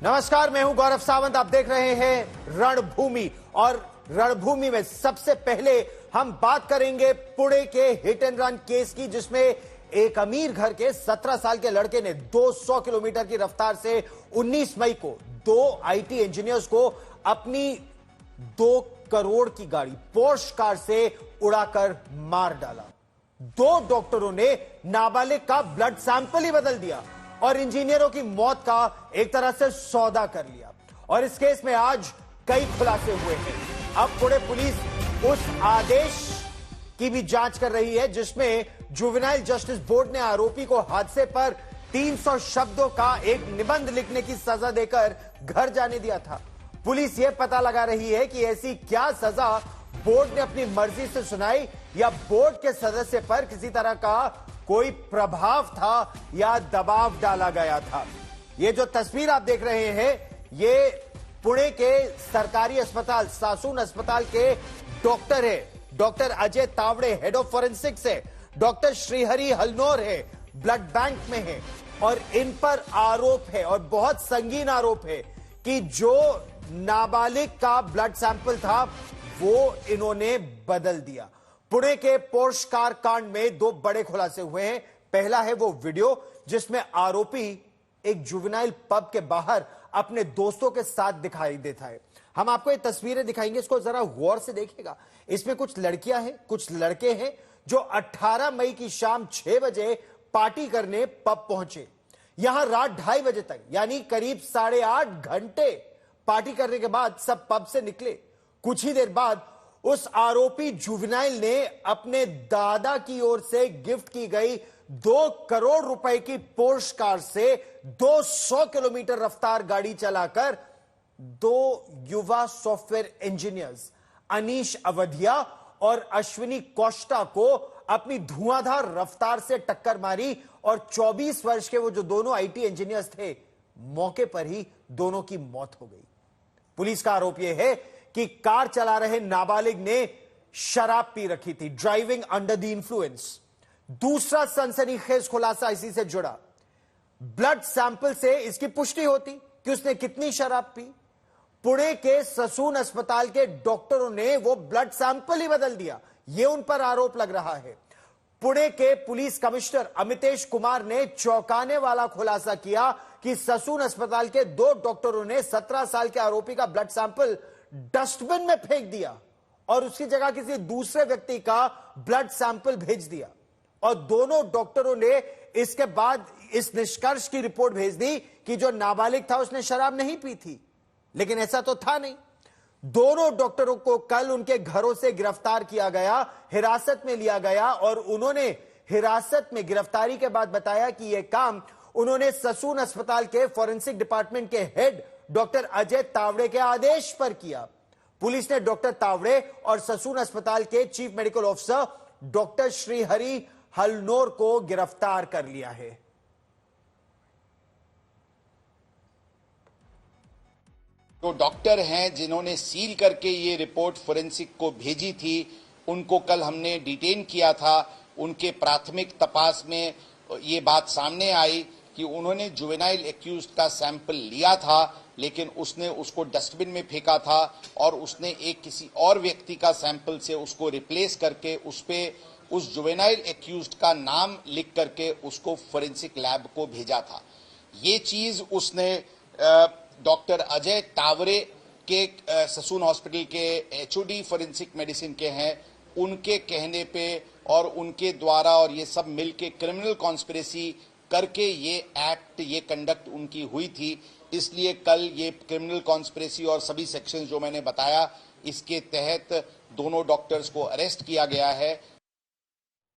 नमस्कार, मैं हूं गौरव सावंत। आप देख रहे हैं रणभूमि और रणभूमि में सबसे पहले हम बात करेंगे पुणे के हिट एंड रन केस की, जिसमें एक अमीर घर के 17 साल के लड़के ने 200 किलोमीटर की रफ्तार से 19 मई को दो आईटी इंजीनियर्स को अपनी 2 करोड़ की गाड़ी पोर्श कार से उड़ाकर मार डाला। 2 डॉक्टरों ने नाबालिग का ब्लड सैंपल ही बदल दिया और इंजीनियरों की मौत का एक तरह से सौदा कर लिया। और इस केस में आज कई खुलासे हुए हैं। अब पुणे पुलिस उस आदेश की भी जांच कर रही है जिसमें जुवेनाइल जस्टिस बोर्ड ने आरोपी को हादसे पर 300 शब्दों का एक निबंध लिखने की सजा देकर घर जाने दिया था। पुलिस यह पता लगा रही है कि ऐसी क्या सजा बोर्ड ने अपनी मर्जी से सुनाई या बोर्ड के सदस्य पर किसी तरह का कोई प्रभाव था या दबाव डाला गया था। यह जो तस्वीर आप देख रहे हैं, ये पुणे के सरकारी अस्पताल सासून अस्पताल के डॉक्टर है। Doctor Ajay Tawde head of forensics है, डॉक्टर श्रीहरि हलनोर है, ब्लड बैंक में है और इन पर आरोप है और बहुत संगीन आरोप है कि जो नाबालिग का ब्लड सैंपल था वो इन्होंने बदल दिया। पुणे के पोर्श कार कांड में 2 बड़े खुलासे हुए हैं। पहला है वो वीडियो जिसमें आरोपी एक जुवेनाइल पब के बाहर अपने दोस्तों के साथ दिखाई देता है। हम आपको ये तस्वीरें दिखाएंगे, इसको जरा गौर से देखिएगा। इसमें कुछ लड़कियां हैं, कुछ लड़के हैं जो 18 मई की शाम 6 बजे पार्टी करने पब पहुंचे। यहां रात 2:30 बजे तक यानी करीब 8.5 घंटे पार्टी करने के बाद सब पब से निकले। कुछ ही देर बाद उस आरोपी जुवेनाइल ने अपने दादा की ओर से गिफ्ट की गई 2 करोड़ रुपए की पोर्श कार से 200 किलोमीटर रफ्तार गाड़ी चलाकर 2 युवा सॉफ्टवेयर इंजीनियर्स अनीश अवधिया और अश्विनी कोष्टा को अपनी धुआंधार रफ्तार से टक्कर मारी और 24 वर्ष के वो जो दोनों आईटी इंजीनियर्स थे, मौके पर ही दोनों की मौत हो गई। पुलिस का आरोप यह है कि कार चला रहे नाबालिग ने शराब पी रखी थी, ड्राइविंग अंडर द इन्फ्लुएंस। दूसरा सनसनीखेज खुलासा इसी से जुड़ा। ब्लड सैंपल से इसकी पुष्टि होती कि उसने कितनी शराब पी। पुणे के ससून अस्पताल के डॉक्टरों ने वो ब्लड सैंपल ही बदल दिया, यह उन पर आरोप लग रहा है। पुणे के पुलिस कमिश्नर अमितेश कुमार ने चौंकाने वाला खुलासा किया कि ससून अस्पताल के 2 डॉक्टरों ने 17 साल के आरोपी का ब्लड सैंपल डस्टबिन में फेंक दिया और उसकी जगह किसी दूसरे व्यक्ति का ब्लड सैंपल भेज दिया। और दोनों डॉक्टरों ने इसके बाद इस निष्कर्ष की रिपोर्ट भेज दी कि जो नाबालिग था उसने शराब नहीं पी थी, लेकिन ऐसा तो था नहीं। दोनों डॉक्टरों को कल उनके घरों से गिरफ्तार किया गया, हिरासत में लिया गया और उन्होंने हिरासत में गिरफ्तारी के बाद बताया कि यह काम उन्होंने ससून अस्पताल के फॉरेंसिक डिपार्टमेंट के हेड डॉक्टर अजय तावड़े के आदेश पर किया। पुलिस ने डॉक्टर तावड़े और ससून अस्पताल के chief medical officer doctor Shrihari Halnor को गिरफ्तार कर लिया है। तो डॉक्टर हैं जिन्होंने सील करके ये रिपोर्ट फोरेंसिक को भेजी थी, उनको कल हमने डिटेन किया था। उनके प्राथमिक तपास में ये बात सामने आई कि उन्होंने जुवेनाइल एक्यूज्ड का सैंपल लिया था, लेकिन उसने उसको डस्टबिन में फेंका था और उसने एक किसी और व्यक्ति का सैंपल से उसको रिप्लेस करके उस जुवेनाइल एक्यूज्ड का नाम लिख करके उसको फोरेंसिक लैब को भेजा था। ये चीज उसने डॉक्टर अजय तावरे के ससून हॉस्पिटल के एचओडी फोरेंसिक मेडिसिन के हैं, उनके कहने पे और उनके द्वारा और ये सब मिलके क्रिमिनल कॉन्स्पिरेसी करके ये एक्ट, ये कंडक्ट उनकी हुई थी। इसलिए कल ये क्रिमिनल कॉन्स्पिरेसी और सभी सेक्शंस जो मैंने बताया, इसके तहत दोनों डॉक्टर्स को अरेस्ट किया गया है।